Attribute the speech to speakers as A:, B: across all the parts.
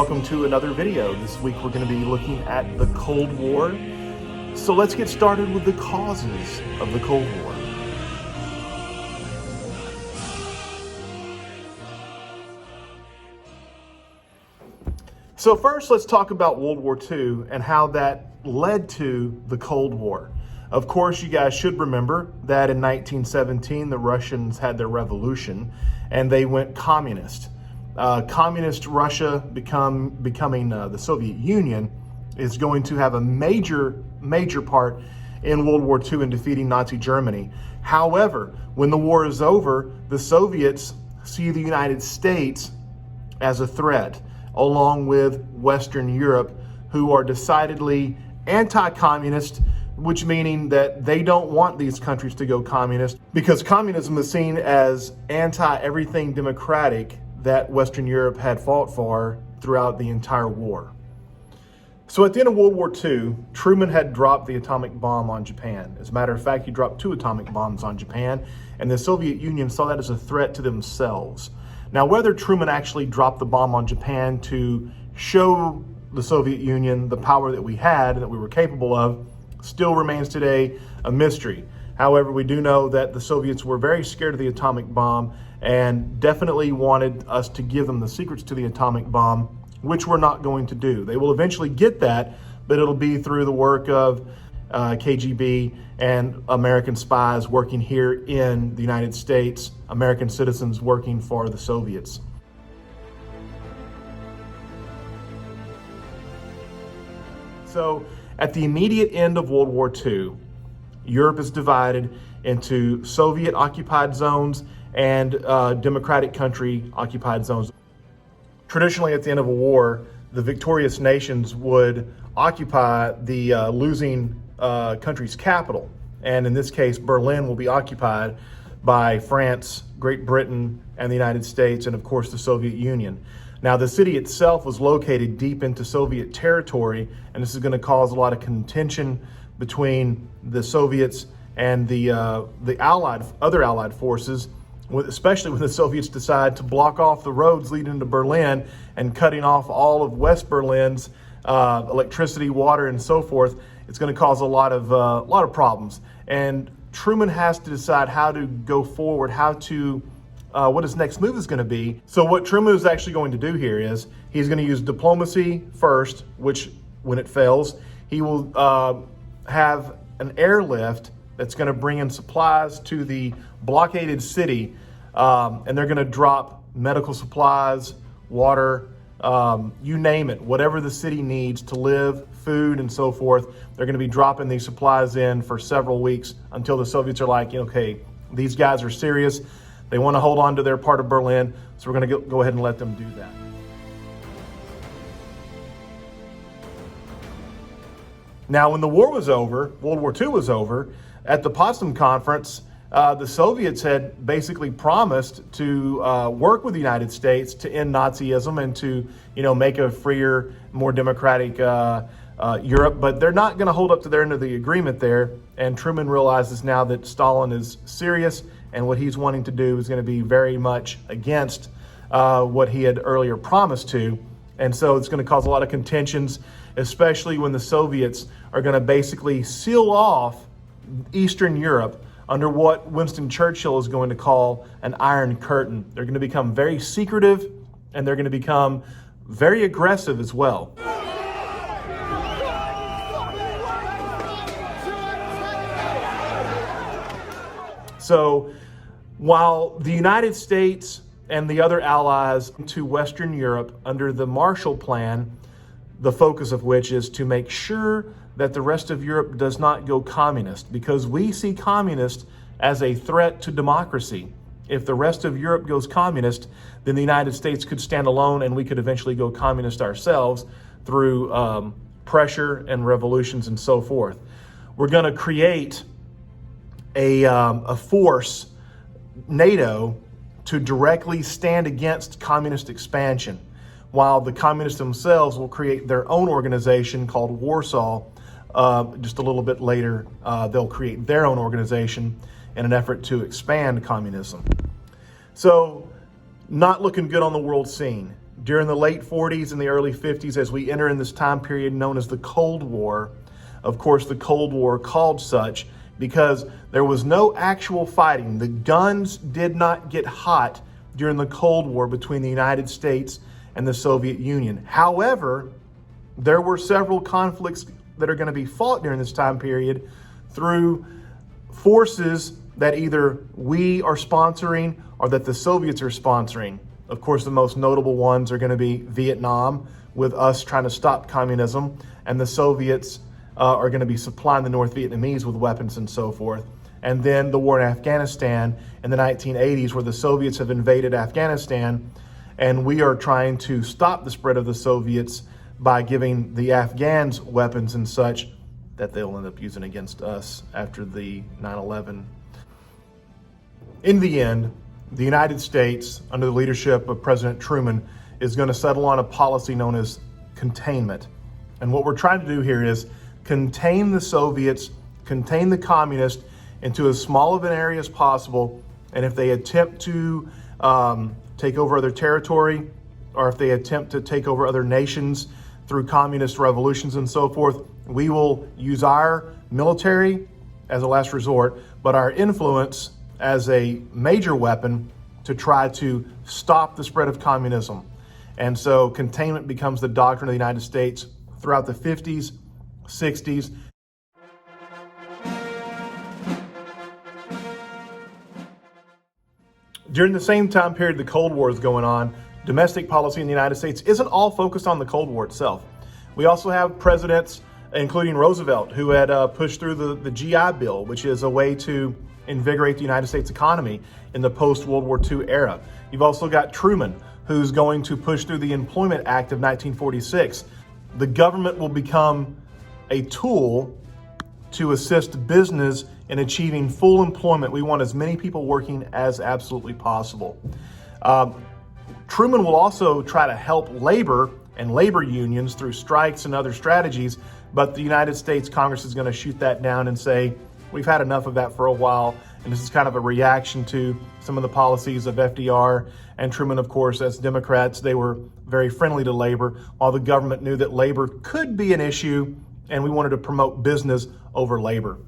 A: welcome to another video. This week we're going to be looking at the Cold War. So let's get started with the causes of the Cold War. So first, let's talk about World War II and how that led to the Cold War. Of course, you guys should remember that in 1917, the Russians had their revolution and they went communist. Communist Russia becoming the Soviet Union is going to have a major part in World War II in defeating Nazi Germany. However, when the war is over, the Soviets see the United States as a threat, along with Western Europe, who are decidedly anti-communist, which meaning that they don't want these countries to go communist because communism is seen as anti-everything democratic that Western Europe had fought for throughout the entire war. So at the end of World War II, Truman had dropped the atomic bomb on Japan. As a matter of fact, he dropped 2 atomic bombs on Japan, and the Soviet Union saw that as a threat to themselves. Now, whether Truman actually dropped the bomb on Japan to show the Soviet Union the power that we had and that we were capable of still remains today a mystery. However, we do know that the Soviets were very scared of the atomic bomb and definitely wanted us to give them the secrets to the atomic bomb, which we're not going to do. They will eventually get that, but it'll be through the work of KGB and American spies working here in the United States, American citizens working for the Soviets. So at the immediate end of World War II, Europe is divided into Soviet-occupied zones and democratic country-occupied zones. Traditionally, at the end of a war, the victorious nations would occupy the losing country's capital. And in this case, Berlin will be occupied by France, Great Britain, and the United States, and of course the Soviet Union. Now, the city itself was located deep into Soviet territory, and this is going to cause a lot of contention between the Soviets and the other Allied forces, especially when the Soviets decide to block off the roads leading into Berlin and cutting off all of West Berlin's electricity, water, and so forth. It's going to cause a lot of problems. And Truman has to decide how to go forward, what his next move is going to be. So what Truman is actually going to do here is he's going to use diplomacy first, which when it fails, he will have an airlift that's going to bring in supplies to the blockaded city, and they're going to drop medical supplies, water, you name it, whatever the city needs to live, food, and so forth. They're going to be dropping these supplies in for several weeks until the Soviets are like, okay, these guys are serious. They want to hold on to their part of Berlin, so we're going to go ahead and let them do that. Now, when the war was over, World War II was over, at the Potsdam Conference, the Soviets had basically promised to work with the United States to end Nazism and to, make a freer, more democratic Europe. But they're not going to hold up to their end of the agreement there. And Truman realizes now that Stalin is serious, and what he's wanting to do is going to be very much against what he had earlier promised to. And so it's going to cause a lot of contentions, especially when the Soviets are going to basically seal off Eastern Europe under what Winston Churchill is going to call an Iron Curtain. They're going to become very secretive, and they're going to become very aggressive as well. So while the United States and the other allies to Western Europe under the Marshall Plan, the focus of which is to make sure that the rest of Europe does not go communist, because we see communist as a threat to democracy. If the rest of Europe goes communist, then the United States could stand alone and we could eventually go communist ourselves through pressure and revolutions and so forth. We're going to create a force, NATO, to directly stand against communist expansion, while the communists themselves will create their own organization called Warsaw. Just a little bit later, they'll create their own organization in an effort to expand communism. So, not looking good on the world scene. during the late 40s and the early 50s, as we enter in this time period known as the Cold War. Of course, the Cold War called such because there was no actual fighting. The guns did not get hot during the Cold War between the United States and the Soviet Union. However, there were several conflicts that are going to be fought during this time period through forces that either we are sponsoring or that the Soviets are sponsoring. Of course, the most notable ones are going to be Vietnam, with us trying to stop communism, and the Soviets are going to be supplying the North Vietnamese with weapons and so forth. And then the war in Afghanistan in the 1980s, where the Soviets have invaded Afghanistan, and we are trying to stop the spread of the Soviets by giving the Afghans weapons and such that they'll end up using against us after the 9/11. In the end, the United States, under the leadership of President Truman, is going to settle on a policy known as containment. And what we're trying to do here is contain the Soviets, contain the communists into as small of an area as possible. And if they attempt to take over other territory, or if they attempt to take over other nations through communist revolutions and so forth, we will use our military as a last resort, but our influence as a major weapon to try to stop the spread of communism. And so containment becomes the doctrine of the United States throughout the 50s, 60s. During the same time period the Cold War is going on, domestic policy in the United States isn't all focused on the Cold War itself. We also have presidents, including Roosevelt, who had pushed through the GI Bill, which is a way to invigorate the United States economy in the post-World War II era. You've also got Truman, who's going to push through the Employment Act of 1946. The government will become a tool to assist business in achieving full employment. We want as many people working as absolutely possible. Truman will also try to help labor and labor unions through strikes and other strategies, but the United States Congress is going to shoot that down and say, we've had enough of that for a while. And this is kind of a reaction to some of the policies of FDR and Truman. Of course, as Democrats, they were very friendly to labor, while the government knew that labor could be an issue, and we wanted to promote business over labor.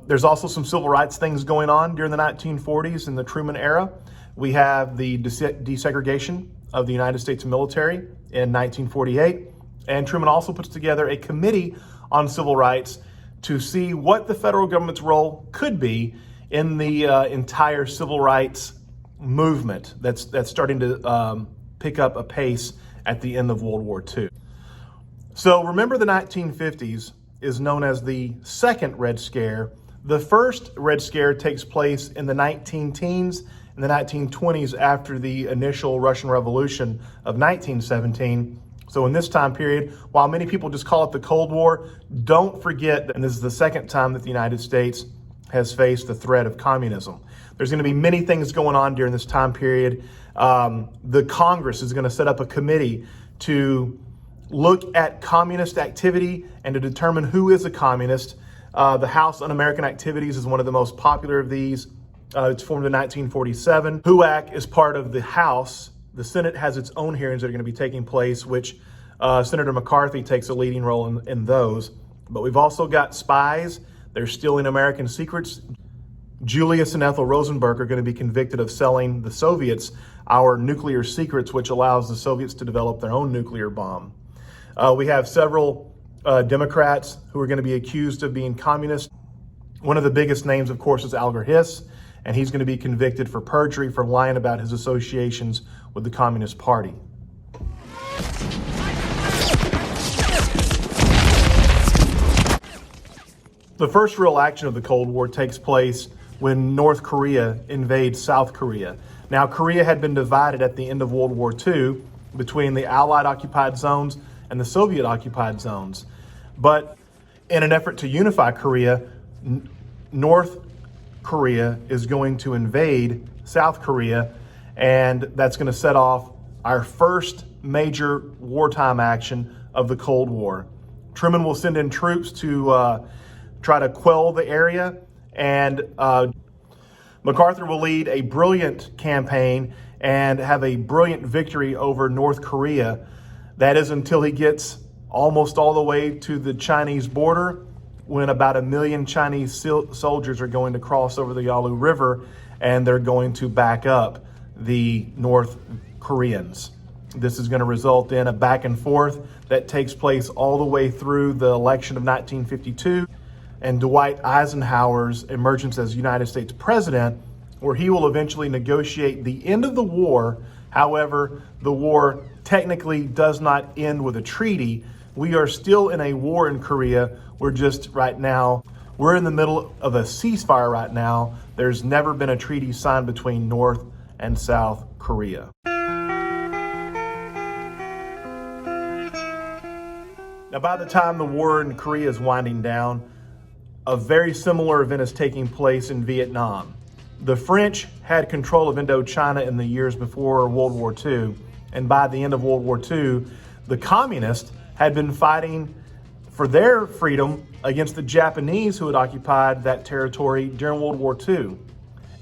A: There's also some civil rights things going on during the 1940s in the Truman era. We have the desegregation of the United States military in 1948, and Truman also puts together a committee on civil rights to see what the federal government's role could be in the entire civil rights movement that's starting to pick up a pace at the end of World War II. So remember, the 1950s is known as the second Red Scare. The first Red Scare takes place in the 19-teens and the 1920s after the initial Russian Revolution of 1917. So in this time period, while many people just call it the Cold War, don't forget that this is the second time that the United States has faced the threat of communism. There's going to be many things going on during this time period. The Congress is going to set up a committee to look at communist activity and to determine who is a communist. The House Un-American Activities is one of the most popular of these. It's formed in 1947. HUAC is part of the House. The Senate has its own hearings that are going to be taking place, which Senator McCarthy takes a leading role in those. But we've also got spies. They're stealing American secrets. Julius and Ethel Rosenberg are going to be convicted of selling the Soviets our nuclear secrets, which allows the Soviets to develop their own nuclear bomb. We have several Democrats who are going to be accused of being communist. One of the biggest names, of course, is Alger Hiss, and he's going to be convicted for perjury for lying about his associations with the Communist Party. The first real action of the Cold War takes place when North Korea invades South Korea. Now, Korea had been divided at the end of World War II between the Allied occupied zones and the Soviet occupied zones. But in an effort to unify Korea, North Korea is going to invade South Korea, and that's going to set off our first major wartime action of the Cold War. Truman will send in troops to try to quell the area, and MacArthur will lead a brilliant campaign and have a brilliant victory over North Korea. That is until he gets almost all the way to the Chinese border, when about 1 million Chinese soldiers are going to cross over the Yalu River, and they're going to back up the North Koreans. This is going to result in a back and forth that takes place all the way through the election of 1952 and Dwight Eisenhower's emergence as United States president, where he will eventually negotiate the end of the war. However, the war technically does not end with a treaty. We are still in a war in Korea. We're in the middle of a ceasefire right now. There's never been a treaty signed between North and South Korea. Now, by the time the war in Korea is winding down, a very similar event is taking place in Vietnam. The French had control of Indochina in the years before World War II, and by the end of World War II, the communists had been fighting for their freedom against the Japanese who had occupied that territory during World War II.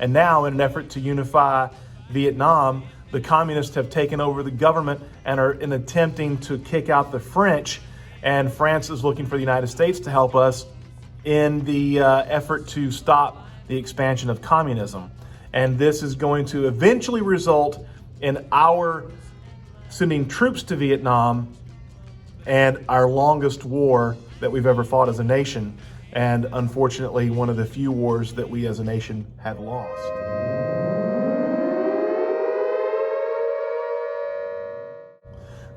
A: And now, in an effort to unify Vietnam, the communists have taken over the government and are attempting to kick out the French, and France is looking for the United States to help us in the effort to stop the expansion of communism. And this is going to eventually result in our sending troops to Vietnam and our longest war that we've ever fought as a nation, and unfortunately one of the few wars that we as a nation have lost.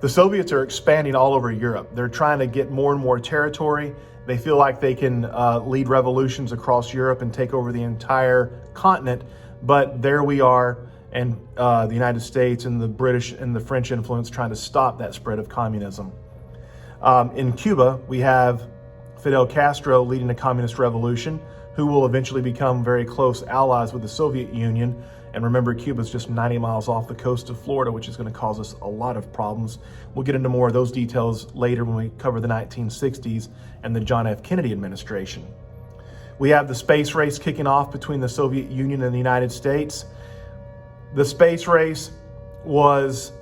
A: The Soviets are expanding all over Europe. They're trying to get more and more territory. They feel like they can lead revolutions across Europe and take over the entire continent. But there we are, and the United States and the British and the French influence trying to stop that spread of communism. In Cuba, we have Fidel Castro leading a communist revolution, who will eventually become very close allies with the Soviet Union. And remember, Cuba's just 90 miles off the coast of Florida, which is going to cause us a lot of problems. We'll get into more of those details later when we cover the 1960s and the John F. Kennedy administration. We have the space race kicking off between the Soviet Union and the United States. The space race was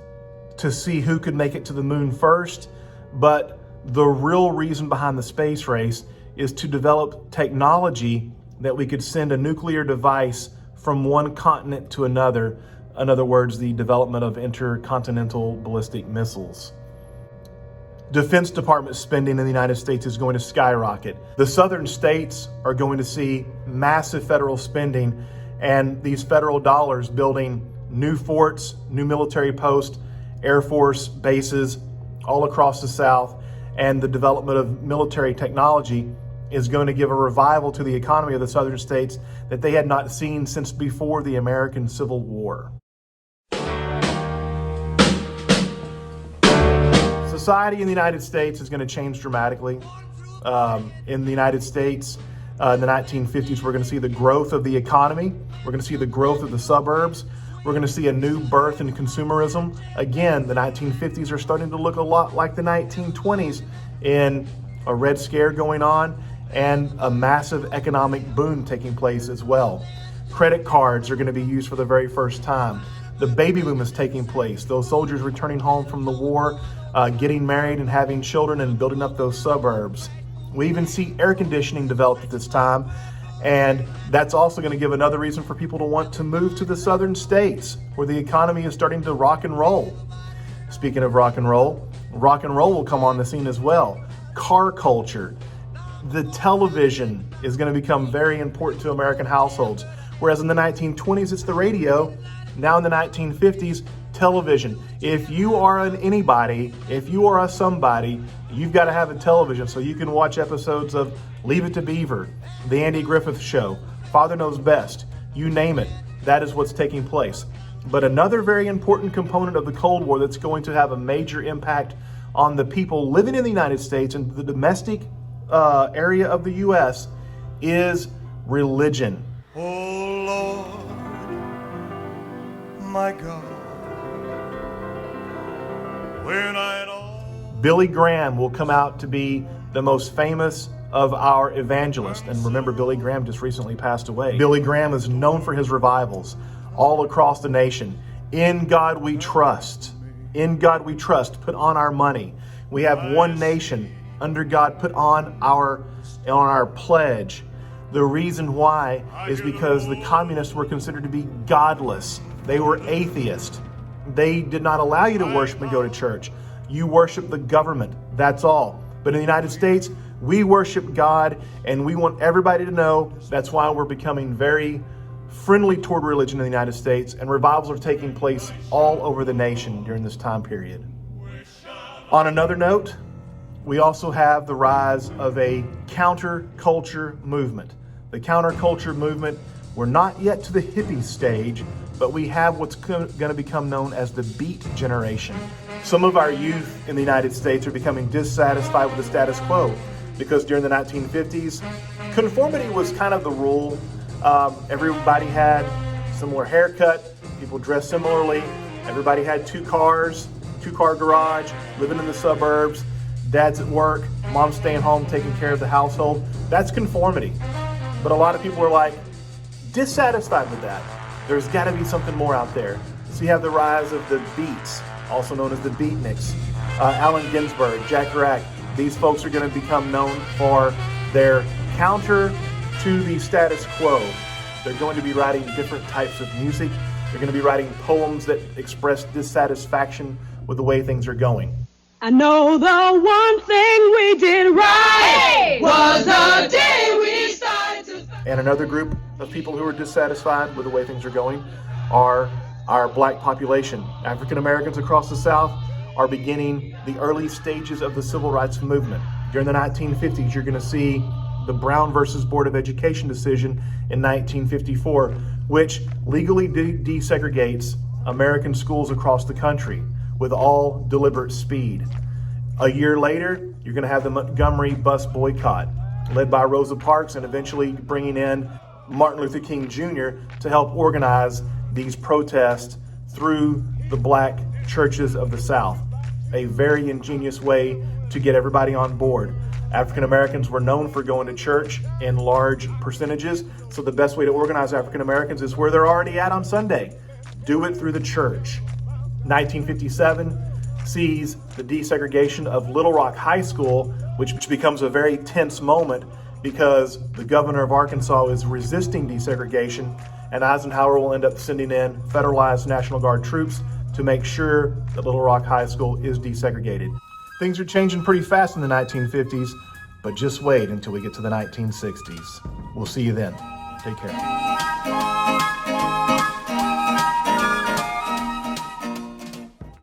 A: to see who could make it to the moon first, but the real reason behind the space race is to develop technology that we could send a nuclear device from one continent to another. In other words, the development of intercontinental ballistic missiles. Defense Department spending in the United States is going to skyrocket. The southern states are going to see massive federal spending, and these federal dollars building new forts, new military posts, Air Force bases all across the South, and the development of military technology is going to give a revival to the economy of the southern states that they had not seen since before the American Civil War. Society in the United States is going to change dramatically. In the United States, in the 1950s, we're going to see the growth of the economy. We're going to see the growth of the suburbs. We're going to see a new birth in consumerism. Again, the 1950s are starting to look a lot like the 1920s, in a Red Scare going on and a massive economic boom taking place as well. Credit cards are going to be used for the very first time. The baby boom is taking place. Those soldiers returning home from the war, getting married and having children and building up those suburbs. We even see air conditioning developed at this time, and that's also going to give another reason for people to want to move to the southern states, where the economy is starting to rock and roll. Speaking of rock and roll will come on the scene as well. Car culture. The television is going to become very important to American households. Whereas in the 1920s, it's the radio. Now in the 1950s, television. If you are an anybody, if you are a somebody, you've got to have a television so you can watch episodes of Leave It to Beaver, The Andy Griffith Show, Father Knows Best, you name it. That is what's taking place. But another very important component of the Cold War that's going to have a major impact on the people living in the United States and the domestic area of the U.S. is religion.
B: Oh Lord, my God, when
A: Billy Graham will come out to be the most famous of our evangelists. And remember, Billy Graham just recently passed away. Billy Graham is known for his revivals all across the nation. In God we trust. In God we trust. Put on our money. We have one nation. Under God, put on our pledge. The reason why is because the communists were considered to be godless. They were atheist. They did not allow you to worship and go to church. You worship the government. That's all. But in the United States, we worship God, and we want everybody to know. That's why we're becoming very friendly toward religion in the United States, and revivals are taking place all over the nation during this time period. On another note, we also have the rise of a counterculture movement. The counterculture movement, we're not yet to the hippie stage, but we have what's going to become known as the Beat Generation. Some of our youth in the United States are becoming dissatisfied with the status quo because during the 1950s, conformity was kind of the rule. Everybody had similar haircut, people dressed similarly, everybody had two-car garage, living in the suburbs, dad's at work, mom's staying home taking care of the household. That's conformity. But a lot of people are like dissatisfied with that. There's got to be something more out there. So you have the rise of the Beats, also known as the Beatniks. Allen Ginsberg, Jack Kerouac. These folks are going to become known for their counter to the status quo. They're going to be writing different types of music. They're going to be writing poems that express dissatisfaction with the way things are going.
C: I know the one thing we did right was the day we started to...
A: And another group of people who are dissatisfied with the way things are going are our black population. African Americans across the South are beginning the early stages of the civil rights movement. During the 1950s, you're going to see the Brown versus Board of Education decision in 1954, which legally desegregates American schools across the country with all deliberate speed. A year later, you're going to have the Montgomery bus boycott, led by Rosa Parks, and eventually bringing in Martin Luther King Jr. to help organize these protests through the black churches of the South. A very ingenious way to get everybody on board. African Americans were known for going to church in large percentages, so the best way to organize African Americans is where they're already at on Sunday. Do it through the church. 1957 sees the desegregation of Little Rock High School, which becomes a very tense moment because the governor of Arkansas is resisting desegregation, and Eisenhower will end up sending in federalized National Guard troops to make sure that Little Rock High School is desegregated. Things are changing pretty fast in the 1950s, but just wait until we get to the 1960s. We'll see you then. Take care.